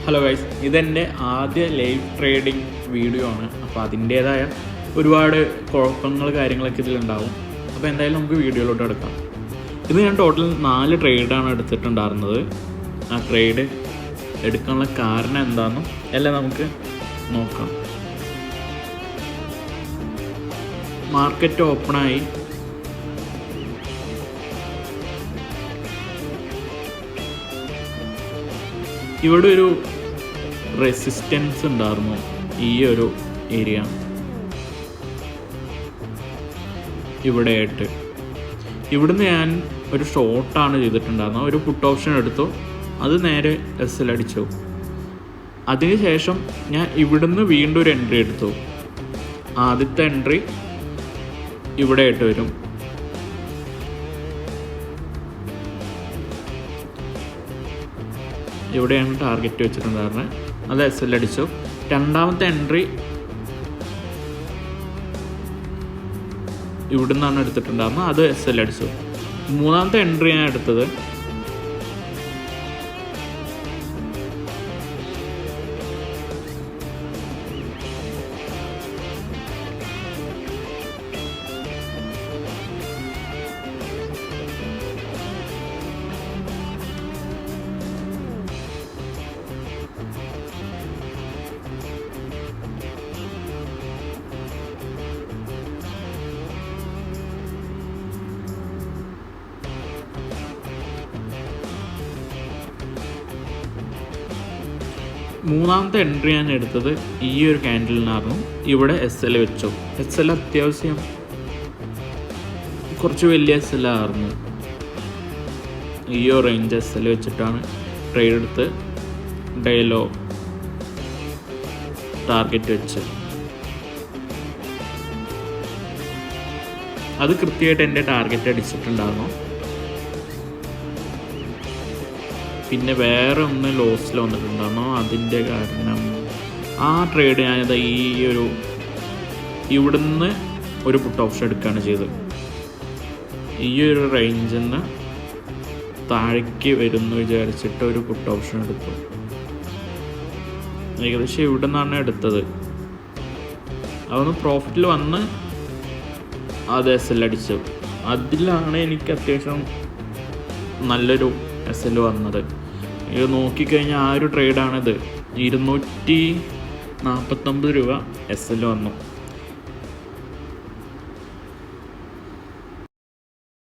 Hello guys, ഇതെൻ്റെ ആദ്യ live trading video ആണ്. അപ്പോൾ അതിൻ്റേതായ ഒരുപാട് കുഴപ്പങ്ങൾ കാര്യങ്ങളൊക്കെ ഇതിലുണ്ടാവും. അപ്പോൾ എന്തായാലും നമുക്ക് വീഡിയോയിലോട്ട് എടുക്കാം. ഇത് ഞാൻ ടോട്ടൽ 4 ട്രേഡാണ് എടുത്തിട്ടുണ്ടായിരുന്നത്. ആ ട്രേഡ് എടുക്കാനുള്ള കാരണം എന്താണെന്നും എല്ലാം നമുക്ക് നോക്കാം. മാർക്കറ്റ് ഓപ്പണായി. ഇവിടെ ഒരു റെസിസ്റ്റൻസ് ഉണ്ടായിരുന്നു, ഈ ഒരു ഏരിയ ഇവിടെയായിട്ട്. ഇവിടുന്ന് ഞാൻ ഒരു ഷോർട്ടാണ് ചെയ്തിട്ടുണ്ടായിരുന്നത്. ഒരു പുട്ട് ഓപ്ഷൻ എടുത്തു, അത് നേരെ എസ് എൽ അടിച്ചു. അതിനുശേഷം ഞാൻ ഇവിടുന്ന് വീണ്ടും ഒരു എൻട്രി എടുത്തു. ആദ്യത്തെ എൻട്രി ഇവിടെ ആയിട്ട് വരും. ഇവിടെയാണ് ടാർഗറ്റ് വെച്ചിട്ടുണ്ടായിരുന്നത്, അത് എസ് എൽ അടിച്ചു. രണ്ടാമത്തെ എൻട്രി ഇവിടെ നിന്നാണ് എടുത്തിട്ടുണ്ടായിരുന്നത്, അത് എസ് എൽ അടിച്ചു. മൂന്നാമത്തെ എൻട്രി ഞാൻ എടുത്തത് മൂന്നാമത്തെ എൻട്രി ഞാൻ എടുത്തത് ഈ ഒരു ക്യാൻഡിലിനായിരുന്നു. ഇവിടെ എസ് എൽ വെച്ചു. എസ് എൽ അത്യാവശ്യം കുറച്ച് വലിയ എസ് എൽ ആയിരുന്നു. ഈ ഒരു റേഞ്ച് എസ് എൽ വെച്ചിട്ടാണ് ട്രേഡ് എടുത്ത് ഡേലോ ടാർഗറ്റ് വെച്ച്. അത് കൃത്യമായിട്ട് എൻ്റെ ടാർഗറ്റ് അടിച്ചിട്ടുണ്ടായിരുന്നു. പിന്നെ വേറെ ഒന്ന് ലോസിൽ വന്നിട്ടുണ്ടായിരുന്നു. അതിൻ്റെ കാരണം ആ ട്രേഡ് ഞാനിത് ഇവിടുന്ന് ഒരു പുട്ട് ഓപ്ഷൻ എടുക്കുകയാണ് ചെയ്തത്. ഈ ഒരു റേഞ്ചിൽ നിന്ന് താഴേക്ക് വരുന്നു വിചാരിച്ചിട്ട് ഒരു പുട്ട് ഓപ്ഷൻ എടുത്തു. ഏകദേശം ഇവിടെ നിന്നാണ് എടുത്തത്. അതൊന്ന് പ്രോഫിറ്റിൽ വന്ന് അത് എസ് എൽ അടിച്ചു. അതിലാണ് എനിക്ക് അത്യാവശ്യം നല്ലൊരു എസ് എൽ വന്നത്. ഇത് നോക്കിക്കഴിഞ്ഞാൽ ആ ഒരു ട്രേഡാണിത്. 249 രൂപ എസ് എൽ വന്നു.